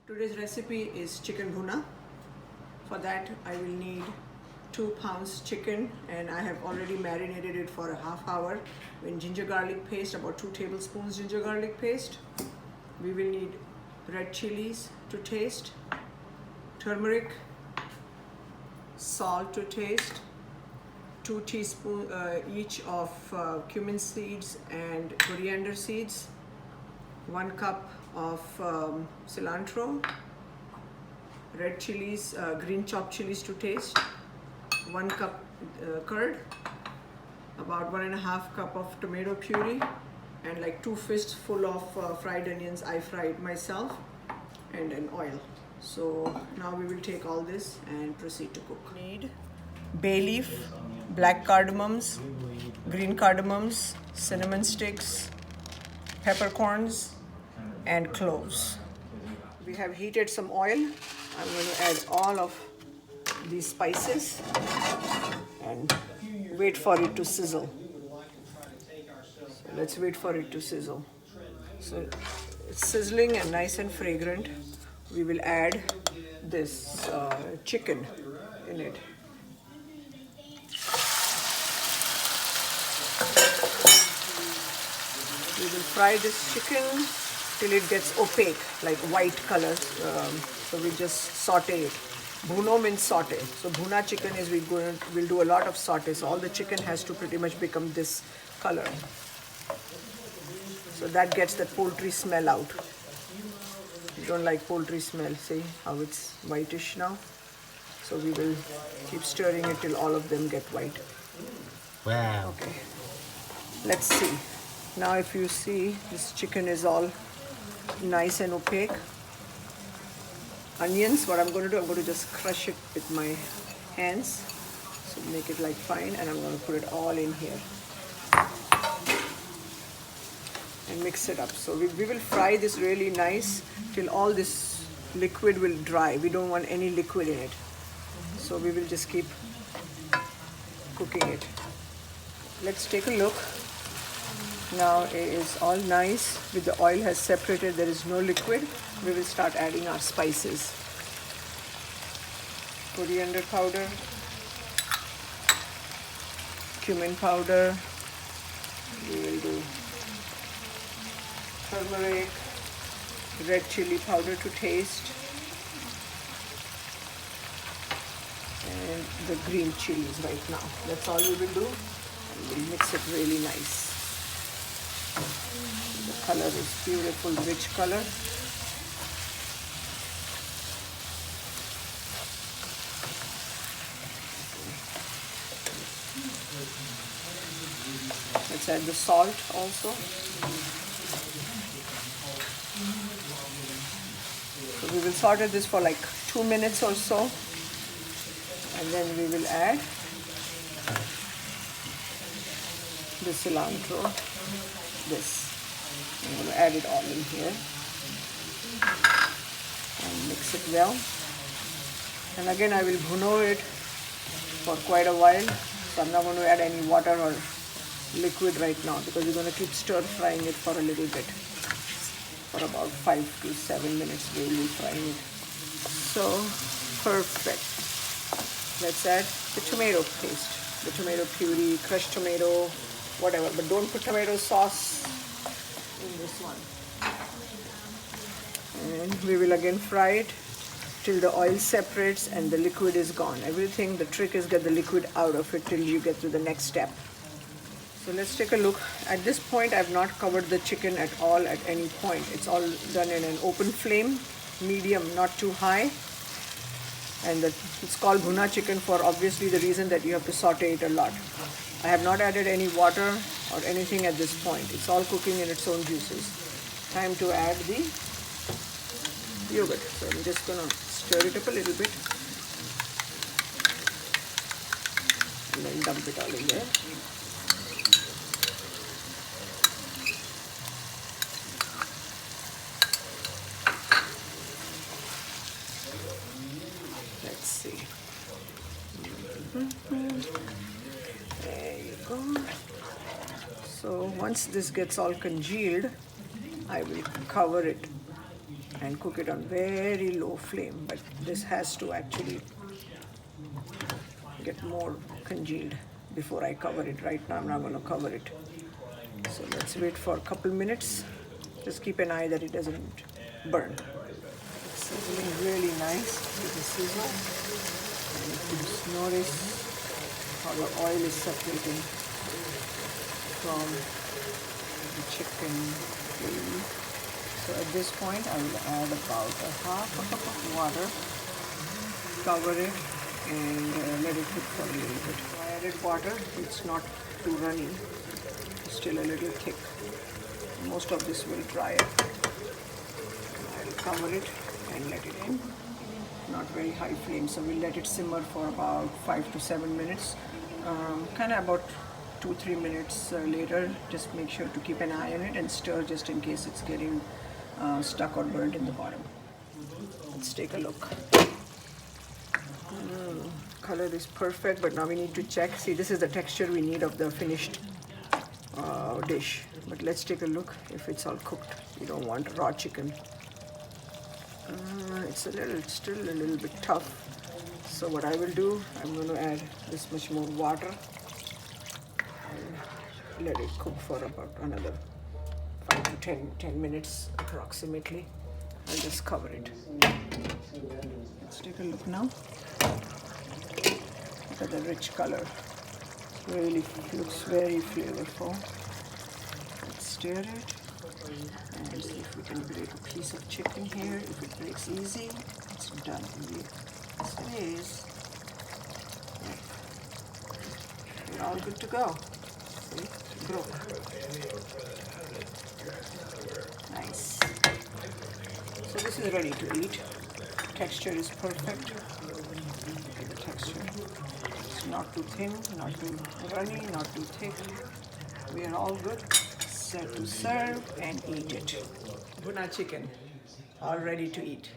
Today's recipe is chicken bhuna. For that I will need 2 pounds chicken, and I have already marinated it for a half hour in ginger garlic paste, about 2 tablespoons ginger garlic paste. We will need red chilies to taste, turmeric, salt to taste, 2 teaspoons each of cumin seeds and coriander seeds, 1 cup of cilantro, red chilies, green chopped chilies to taste, 1 cup curd, about 1.5 cup of tomato puree, and like 2 fists full of fried onions I fried myself, and an oil. So now we will take all this and proceed to cook. Need bay leaf, black cardamoms, green cardamoms, cinnamon sticks, peppercorns, and cloves. We have heated some oil. I'm going to add all of these spices and wait for it to sizzle. So let's wait for it to sizzle. So it's sizzling and nice and fragrant. We will add this chicken in it. We will fry this chicken till it gets opaque, like white color. So we just saute it. Bhuno means saute. So bhuna chicken is we'll do a lot of saute. So all the chicken has to pretty much become this color. So that gets the poultry smell out. You don't like poultry smell. See how it's whitish now? So we will keep stirring it till all of them get white. Wow. Okay. Let's see. Now if you see, this chicken is all nice and opaque. Onions, what I'm going to do, I'm going to just crush it with my hands. So make it like fine, and I'm going to put it all in here. And mix it up. So we will fry this really nice till all this liquid will dry. We don't want any liquid in it. So we will just keep cooking it. Let's take a look. Now it is all nice. With the oil has separated, there is no liquid. We will start adding our spices. Coriander powder, cumin powder, we will do turmeric, red chili powder to taste, and the green chilies right now. That's all we will do, and we'll mix it really nice. The color is beautiful, rich color. Let's add the salt also. So we will saute this for like 2 minutes or so, and then we will add the cilantro. This. I'm going to add it all in here and mix it well. And again, I will bhuno it for quite a while. So I'm not going to add any water or liquid right now, because we're going to keep stir frying it for a little bit. For about 5 to 7 minutes we will be frying it. So perfect. Let's add the tomato paste, the tomato puree, crushed tomato, whatever, but don't put tomato sauce in this one. And we will again fry it till the oil separates and the liquid is gone. Everything, the trick is get the liquid out of it till you get to the next step. So let's take a look. At this point, I've not covered the chicken at all at any point. It's all done in an open flame, medium, not too high. And it's called bhuna chicken for obviously the reason that you have to saute it a lot. I have not added any water or anything at this point. It's all cooking in its own juices. Time to add the yogurt. So I'm just going to stir it up a little bit and then dump it all in there. Let's see. There you go. So once this gets all congealed, I will cover it and cook it on very low flame, but this has to actually get more congealed before I cover it. Right now I'm not going to cover it. So let's wait for a couple minutes. Just keep an eye that it doesn't burn. It's sizzling really nice with the sizzle. And you can just notice how the oil is separating from the chicken gravy. So at this point I will add about a half a cup of water, cover it, and let it cook for a little bit. I added water. It's not too runny. It's still a little thick. Most of this will dry up. I'll cover it and let it in. Not very high flame, so we'll let it simmer for about 5 to 7 minutes. Kind of about 2-3 minutes later, just make sure to keep an eye on it and stir just in case it's getting stuck or burnt in the bottom. Let's take a look. Color is perfect, but now we need to check. See, this is the texture we need of the finished dish. But let's take a look if it's all cooked. You don't want raw chicken. It's still a little bit tough. So what I will do, I'm going to add this much more water and let it cook for about another 5 to 10 minutes approximately. I'll just cover it. Let's take a look now. Look at the rich color. Really looks very flavorful. Let's stir it and see if we can break a piece of chicken here. If it breaks easy, it's done. Yes, it is. We're all good to go. See, it broke. Nice. So this is ready to eat. Texture is perfect. Look at the texture. It's not too thin, not too runny, not too thick. We are all good. Set to serve and eat it. Bhuna chicken, all ready to eat.